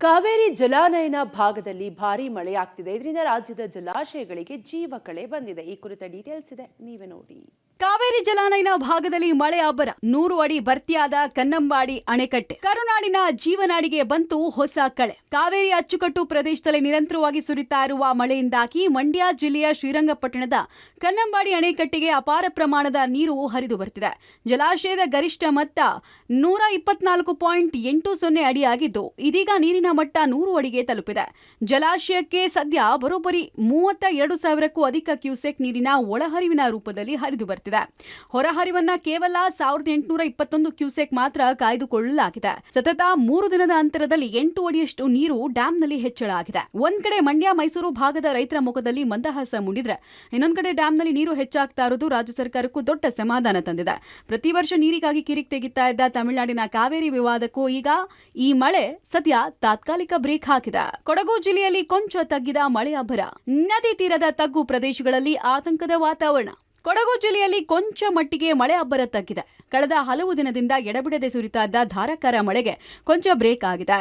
ಕಾವೇರಿ ಜಲಾನಯನ ಭಾಗದಲ್ಲಿ ಭಾರೀ ಮಳೆಯಾಗ್ತಿದೆ. ಇದರಿಂದ ರಾಜ್ಯದ ಜಲಾಶಯಗಳಿಗೆ ಜೀವ ಕಳೆ ಬಂದಿದೆ. ಈ ಕುರಿತ ಡೀಟೇಲ್ಸ್ ಇದೆ, ನೀವೇ ನೋಡಿ. ಕಾವೇರಿ ಜಲಾನಯನ ಭಾಗದಲ್ಲಿ ಮಳೆ ಅಬ್ಬರ. 100 ಅಡಿ ಭರ್ತಿಯಾದ ಕನ್ನಂಬಾಡಿ ಅಣೆಕಟ್ಟೆ ಕರುನಾಡಿನ ಜೀವನಾಡಿಗೆ ಬಂತು ಹೊಸ ಕಳೆ. ಕಾವೇರಿ ಅಚ್ಚುಕಟ್ಟು ಪ್ರದೇಶದಲ್ಲಿ ನಿರಂತರವಾಗಿ ಸುರಿತಾ ಇರುವ ಮಳೆಯಿಂದಾಗಿ ಮಂಡ್ಯ ಜಿಲ್ಲೆಯ ಶ್ರೀರಂಗಪಟ್ಟಣದ ಕನ್ನಂಬಾಡಿ ಅಣೆಕಟ್ಟೆಗೆ ಅಪಾರ ಪ್ರಮಾಣದ ನೀರು ಹರಿದು ಬರ್ತಿದೆ. ಜಲಾಶಯದ ಗರಿಷ್ಠ ಮಟ್ಟ 124.80 ಅಡಿಯಾಗಿದ್ದು, ಇದೀಗ ನೀರಿನ ಮಟ್ಟ 100 ಅಡಿಗೆ ತಲುಪಿದೆ. ಜಲಾಶಯಕ್ಕೆ ಸದ್ಯ ಬರೋಬ್ಬರಿ 32,000ಕ್ಕೂ ಅಧಿಕ ಕ್ಯೂಸೆಕ್ ನೀರಿನ ಒಳಹರಿವಿನ ರೂಪದಲ್ಲಿ ಹರಿದು ಬರ್ತಿದೆ. ಹೊರಹರಿವನ್ನ ಕೇವಲ 1,821 ಕ್ಯೂಸೆಕ್ ಮಾತ್ರ ಕಾಯ್ದುಕೊಳ್ಳಲಾಗಿದೆ. ಸತತ 3 ದಿನದ ಅಂತರದಲ್ಲಿ 8 ಅಡಿಯಷ್ಟು ನೀರು ಡ್ಯಾಂನಲ್ಲಿ ಹೆಚ್ಚಳ ಆಗಿದೆ. ಒಂದ್ ಕಡೆ ಮಂಡ್ಯ ಮೈಸೂರು ಭಾಗದ ರೈತರ ಮುಖದಲ್ಲಿ ಮಂದಹಾಸ ಮೂಡಿದ್ರೆ, ಇನ್ನೊಂದ್ ಕಡೆ ಡ್ಯಾಂನಲ್ಲಿ ನೀರು ಹೆಚ್ಚಾಗ್ತಾ ಇರೋದು ರಾಜ್ಯ ಸರ್ಕಾರಕ್ಕೂ ದೊಡ್ಡ ಸಮಾಧಾನ ತಂದಿದೆ. ಪ್ರತಿ ವರ್ಷ ನೀರಿಗಾಗಿ ಕಿರಿಕ್ ತೆಗಿತಾ ಇದ್ದ ತಮಿಳುನಾಡಿನ ಕಾವೇರಿ ವಿವಾದಕ್ಕೂ ಈಗ ಈ ಮಳೆ ಸದ್ಯ ತಾತ್ಕಾಲಿಕ ಬ್ರೇಕ್ ಹಾಕಿದೆ. ಕೊಡಗು ಜಿಲ್ಲೆಯಲ್ಲಿ ಕೊಂಚ ತಗ್ಗಿದ ಮಳೆ ಅಬ್ಬರ. ನದಿ ತೀರದ ತಗ್ಗು ಪ್ರದೇಶಗಳಲ್ಲಿ ಆತಂಕದ ವಾತಾವರಣ. ಕೊಡಗು ಜಿಲ್ಲೆಯಲ್ಲಿ ಕೊಂಚ ಮಟ್ಟಿಗೆ ಮಳೆ ಅಬ್ಬರ ತಗ್ಗಿದೆ. ಕಳೆದ ಹಲವು ದಿನದಿಂದ ಎಡಬಿಡದೆ ಸುರಿತಾ ಇದ್ದ ಧಾರಾಕಾರ ಮಳೆಗೆ ಕೊಂಚ ಬ್ರೇಕ್ ಆಗಿದೆ.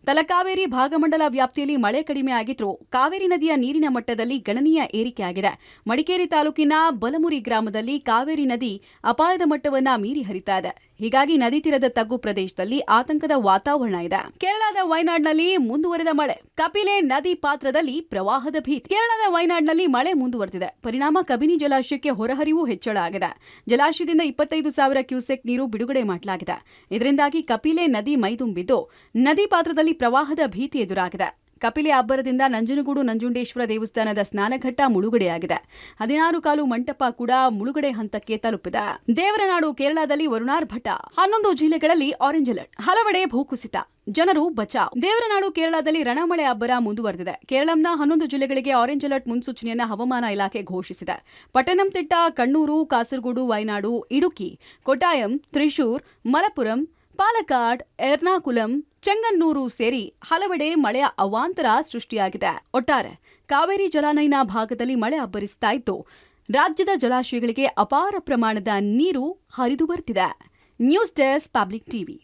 ತಲಕಾವೇರಿ ಭಾಗಮಂಡಲ ವ್ಯಾಪ್ತಿಯಲ್ಲಿ ಮಳೆ ಕಡಿಮೆ ಆಗಿದ್ರೂ ಕಾವೇರಿ ನದಿಯ ನೀರಿನ ಮಟ್ಟದಲ್ಲಿ ಗಣನೀಯ ಏರಿಕೆಯಾಗಿದೆ. ಮಡಿಕೇರಿ ತಾಲೂಕಿನ ಬಲಮುರಿ ಗ್ರಾಮದಲ್ಲಿ ಕಾವೇರಿ ನದಿ ಅಪಾಯದ ಮಟ್ಟವನ್ನ ಮೀರಿ ಹರಿತಾ ಇದೆ. ಹೀಗಾಗಿ ನದಿ ತೀರದ ತಗ್ಗು ಪ್ರದೇಶದಲ್ಲಿ ಆತಂಕದ ವಾತಾವರಣ ಇದೆ. ಕೇರಳದ ವಯನಾಡ್ನಲ್ಲಿ ಮುಂದುವರೆದ ಮಳೆ. ಕಪಿಲೆ ನದಿ ಪಾತ್ರದಲ್ಲಿ ಪ್ರವಾಹದ ಭೀತಿ. ಕೇರಳದ ವಯನಾಡ್ನಲ್ಲಿ ಮಳೆ ಮುಂದುವರೆದಿದೆ. ಪರಿಣಾಮ ಕಬಿನಿ ಜಲಾಶಯಕ್ಕೆ ಹೊರಹರಿವು ಹೆಚ್ಚಳ ಆಗಿದೆ. ಜಲಾಶಯದಿಂದ 25,000 ಕ್ಯೂಸೆಕ್ ನೀರು ಬಿಡುಗಡೆ ಮಾಡಲಾಗಿದೆ. ಇದರಿಂದಾಗಿ ಕಪಿಲೆ ನದಿ ಮೈದುಂಬಿದ್ದು ನದಿ ಪಾತ್ರದಲ್ಲಿ ಪ್ರವಾಹದ ಭೀತಿ ಎದುರಾಗಿದೆ. ಕಪಿಲೆ ಅಬ್ಬರದಿಂದ ನಂಜನಗೂಡು ನಂಜುಂಡೇಶ್ವರ ದೇವಸ್ಥಾನದ ಸ್ನಾನಘಟ್ಟ ಮುಳುಗಡೆಯಾಗಿದೆ. 16 ಕಾಲು ಮಂಟಪ ಕೂಡ ಮುಳುಗಡೆ ಹಂತಕ್ಕೆ ತಲುಪಿದೆ. ದೇವರನಾಡು ಕೇರಳದಲ್ಲಿ ವರುಣಾರ್ಭಟ. 11 ಜಿಲ್ಲೆಗಳಲ್ಲಿ ಆರೆಂಜ್ ಅಲರ್ಟ್. ಹಲವೆಡೆ ಭೂಕುಸಿತ, ಜನರು ಬಚಾವ್. ದೇವರನಾಡು ಕೇರಳದಲ್ಲಿ ರಣಮಳೆ ಅಬ್ಬರ ಮುಂದುವರೆದಿದೆ. ಕೇರಳಂನ 11 ಜಿಲ್ಲೆಗಳಿಗೆ ಆರೆಂಜ್ ಅಲರ್ಟ್ ಮುನ್ಸೂಚನೆಯನ್ನ ಹವಾಮಾನ ಇಲಾಖೆ ಘೋಷಿಸಿದೆ. ಪಟ್ಟಣಂತಿಟ್ಟ, ಕಣ್ಣೂರು, ಕಾಸರಗೋಡು, ವಯನಾಡು, ಇಡುಕಿ, ಕೊಟ್ಟಾಯಂ, ತ್ರಿಶೂರ್, ಮಲಪುರಂ, ಪಾಲಕ್ಕಾಡ್, ಎರ್ನಾಕುಲಂ, ಚೆಂಗನ್ನೂರು ಸೇರಿ ಹಲವೆಡೆ ಮಳೆಯ ಅವಾಂತರ ಸೃಷ್ಟಿಯಾಗಿದೆ. ಒಟ್ಟಾರೆ ಕಾವೇರಿ ಜಲಾನಯನ ಭಾಗದಲ್ಲಿ ಮಳೆ ಅಬ್ಬರಿಸ್ತಾ ಇದ್ದು, ರಾಜ್ಯದ ಜಲಾಶಯಗಳಿಗೆ ಅಪಾರ ಪ್ರಮಾಣದ ನೀರು ಹರಿದು ಬರ್ತಿದೆ. News desk, public TV.